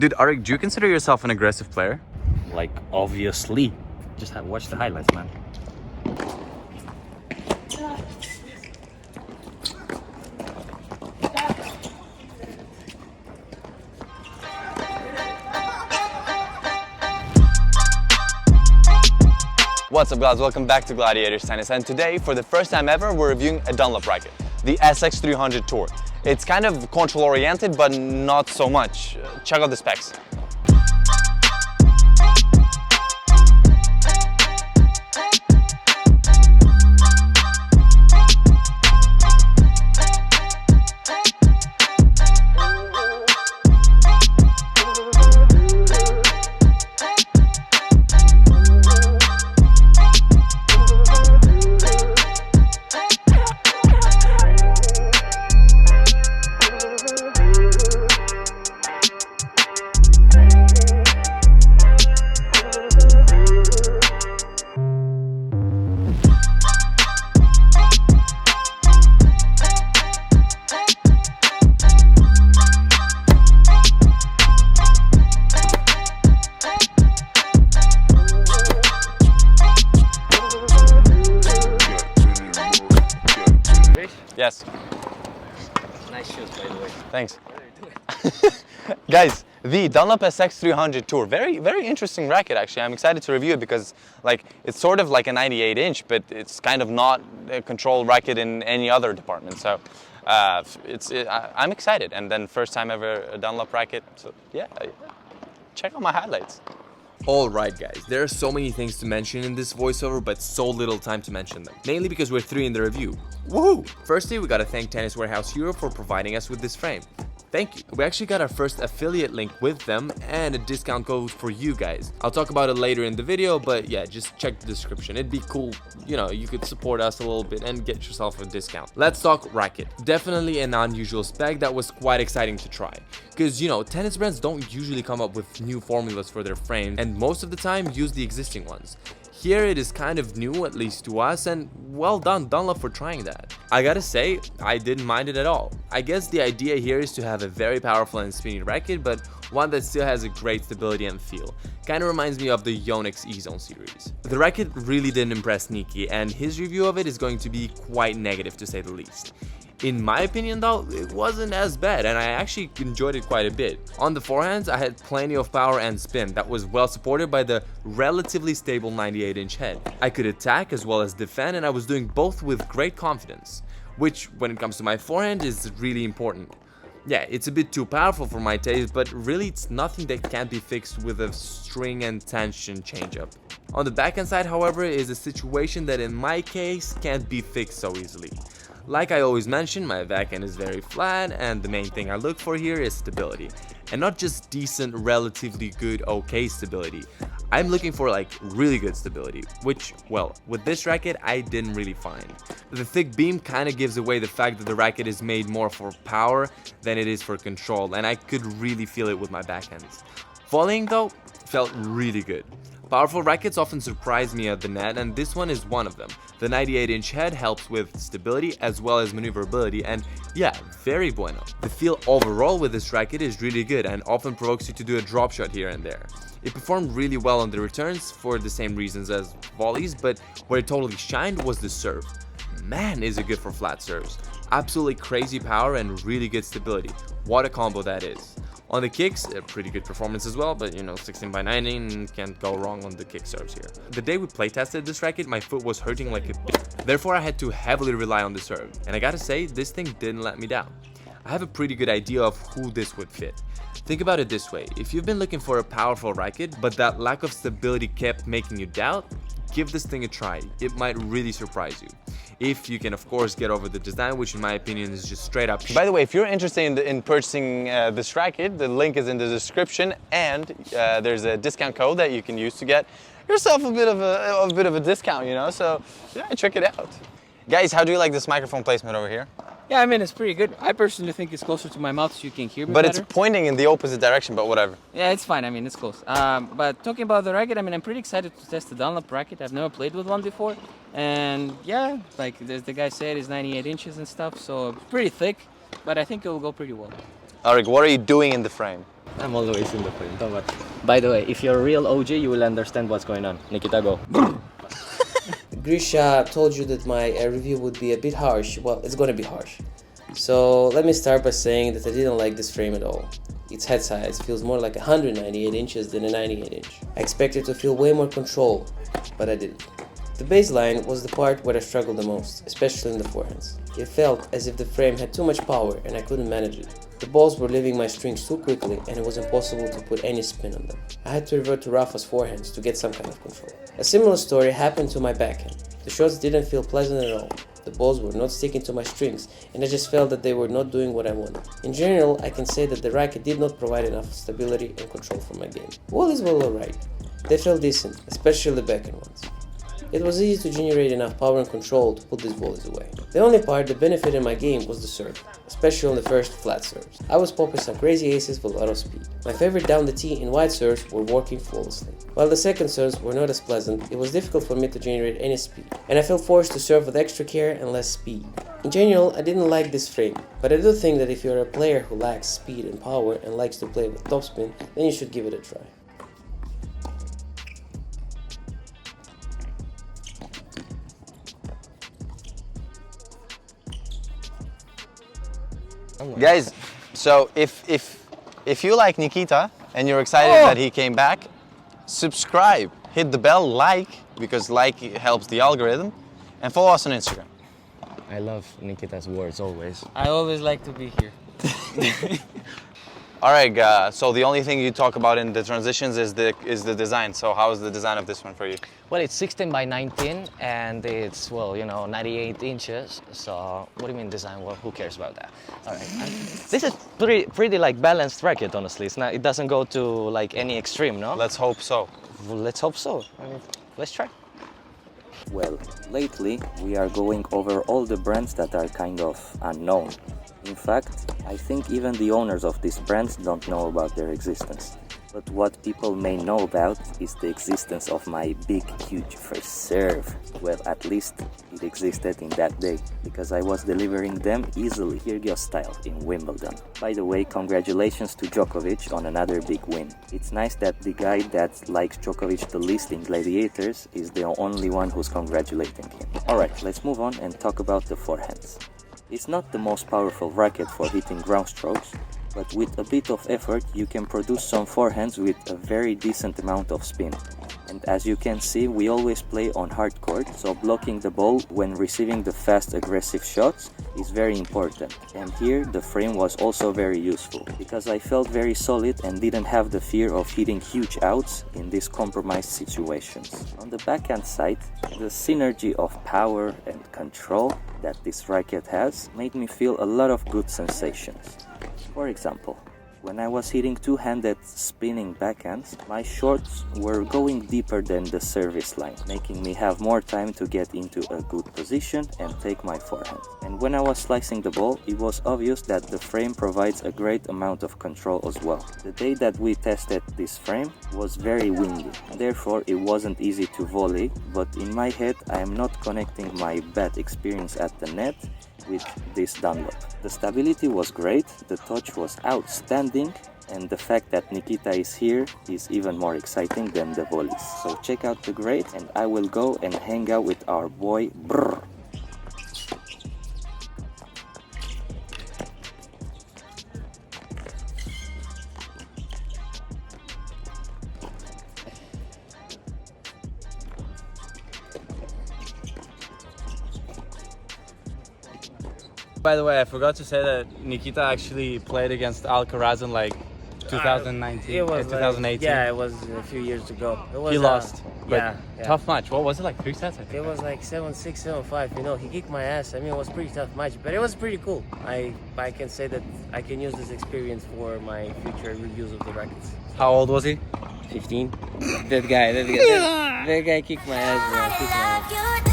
Dude, Areg, do you consider yourself an aggressive player? Like, obviously. Just watch the highlights, man. What's up guys, welcome back to Gladiators Tennis, and today, for the first time ever, we're reviewing a Dunlop racket, the SX300 Tour. It's kind of control oriented, but not so much. Check out the specs. Yes. Nice shoes, by the way. Thanks. Guys, the Dunlop SX300 Tour, very interesting racket actually. I'm excited to review it because it's sort of like a 98-inch, but it's kind of not a control racket in any other department. So I'm excited, and then first time ever a Dunlop racket. So yeah, check out my highlights. Alright guys, there are so many things to mention in this voiceover, but so little time to mention them. Mainly because we're 3 in the review. Woohoo! Firstly, we gotta thank Tennis Warehouse Europe for providing us with this frame. Thank you. We actually got our first affiliate link with them and a discount code for you guys. I'll talk about it later in the video, but yeah, just check the description. It'd be cool, you could support us a little bit and get yourself a discount. Let's talk racket. Definitely an unusual spec that was quite exciting to try. Because, tennis brands don't usually come up with new formulas for their frames, and most of the time use the existing ones. Here it is kind of new, at least to us, and well done Dunlop for trying that. I gotta say, I didn't mind it at all. I guess the idea here is to have a very powerful and spinny racket, but one that still has a great stability and feel. Kinda reminds me of the Yonex E-Zone series. The racket really didn't impress Niki, and his review of it is going to be quite negative to say the least. In my opinion though, it wasn't as bad, and I actually enjoyed it quite a bit. On the forehands, I had plenty of power and spin that was well supported by the relatively stable 98-inch head. I could attack as well as defend, and I was doing both with great confidence, which when it comes to my forehand is really important. Yeah, it's a bit too powerful for my taste, but really it's nothing that can't be fixed with a string and tension changeup. On the backhand side, however, is a situation that in my case can't be fixed so easily. Like I always mention, my backhand is very flat, and the main thing I look for here is stability. And not just decent, relatively good, okay stability. I'm looking for really good stability, which, well, with this racket I didn't really find. The thick beam kinda gives away the fact that the racket is made more for power than it is for control, and I could really feel it with my backhands. Volleying though, felt really good. Powerful rackets often surprise me at the net, and this one is one of them. The 98-inch head helps with stability as well as maneuverability, and yeah, very bueno. The feel overall with this racket is really good and often provokes you to do a drop shot here and there. It performed really well on the returns for the same reasons as volleys, but where it totally shined was the serve. Man, is it good for flat serves. Absolutely crazy power and really good stability. What a combo that is. On the kicks, a pretty good performance as well, but 16x19 can't go wrong on the kick serves here. The day we play tested this racket, my foot was hurting like a bitch. Therefore I had to heavily rely on the serve, and I gotta say, this thing didn't let me down. I have a pretty good idea of who this would fit. Think about it this way, if you've been looking for a powerful racket, but that lack of stability kept making you doubt, give this thing a try, it might really surprise you. If you can of course get over the design, which in my opinion is just straight up. By the way, if you're interested in purchasing this racket, the link is in the description, and there's a discount code that you can use to get yourself a bit of a discount, so yeah, check it out. Guys, how do you like this microphone placement over here? Yeah, I mean, it's pretty good. I personally think it's closer to my mouth so you can hear me But better. It's pointing in the opposite direction, but whatever. Yeah, it's fine. I mean, it's close. But talking about the racket, I mean, I'm pretty excited to test the Dunlop racket. I've never played with one before. And yeah, like as the guy said, it's 98 inches and stuff, so pretty thick, but I think it will go pretty well. Areg, what are you doing in the frame? I'm always in the frame. Don't worry. By the way, if you're a real OG, you will understand what's going on. Nikita, go. Grisha told you that my review would be a bit harsh. Well, it's gonna be harsh. So let me start by saying that I didn't like this frame at all. Its head size feels more like 198 inches than a 98 inch. I expected to feel way more control, but I didn't. The baseline was the part where I struggled the most, especially in the forehands. It felt as if the frame had too much power and I couldn't manage it. The balls were leaving my strings too quickly and it was impossible to put any spin on them. I had to revert to Rafa's forehands to get some kind of control. A similar story happened to my backhand. The shots didn't feel pleasant at all. The balls were not sticking to my strings and I just felt that they were not doing what I wanted. In general, I can say that the racket did not provide enough stability and control for my game. Volleys were alright. They felt decent, especially the backhand ones. It was easy to generate enough power and control to put these volleys away. The only part that benefited my game was the serve, especially on the first flat serves. I was popping some crazy aces with a lot of speed. My favorite down the tee and wide serves were working flawlessly. While the second serves were not as pleasant, it was difficult for me to generate any speed, and I felt forced to serve with extra care and less speed. In general, I didn't like this frame, but I do think that if you're a player who lacks speed and power and likes to play with topspin, then you should give it a try. Guys, so if you like Nikita and you're excited that he came back, subscribe, hit the bell, because like helps the algorithm, and follow us on Instagram. I love Nikita's words always. I always like to be here. Areg, so the only thing you talk about in the transitions is the design. So how is the design of this one for you? Well, it's 16 by 19 and it's, well, 98 inches. So what do you mean design? Well, who cares about that? All right. This is pretty like balanced racket, honestly. It doesn't go to like any extreme, no? Let's hope so. Well, let's hope so. I mean, let's try. Well, lately we are going over all the brands that are kind of unknown. In fact, I think even the owners of these brands don't know about their existence. But what people may know about is the existence of my big, huge first serve. Well, at least it existed in that day, because I was delivering them easily, Kyrgios style, in Wimbledon. By the way, congratulations to Djokovic on another big win. It's nice that the guy that likes Djokovic the least in Gladiators is the only one who's congratulating him. Alright, let's move on and talk about the forehands. It's not the most powerful racket for hitting ground strokes, but with a bit of effort you can produce some forehands with a very decent amount of spin. And as you can see, we always play on hard court, so blocking the ball when receiving the fast aggressive shots is very important. And here the frame was also very useful, because I felt very solid and didn't have the fear of hitting huge outs in these compromised situations. On the backhand side, the synergy of power and control that this racket has made me feel a lot of good sensations. For example, when I was hitting two-handed spinning backhands, my shots were going deeper than the service line, making me have more time to get into a good position and take my forehand. And when I was slicing the ball, it was obvious that the frame provides a great amount of control as well. The day that we tested this frame was very windy, therefore it wasn't easy to volley, but in my head I am not connecting my bad experience at the net with this Dunlop. The stability was great, the touch was outstanding, and the fact that Nikita is here is even more exciting than the volleys. So check out the grade and I will go and hang out with our boy Brr. By the way, I forgot to say that Nikita actually played against Alcaraz in like 2019, It was 2018. yeah, it was a few years ago. It was, He lost. But yeah. tough match. What was it, like 3 sets? I think. It was like 7-6, 7-5. You know, he kicked my ass. I mean, it was a pretty tough match, but it was pretty cool. I can say that I can use this experience for my future reviews of the rackets. How old was he? 15. That guy kicked my ass, man. Kicked my ass.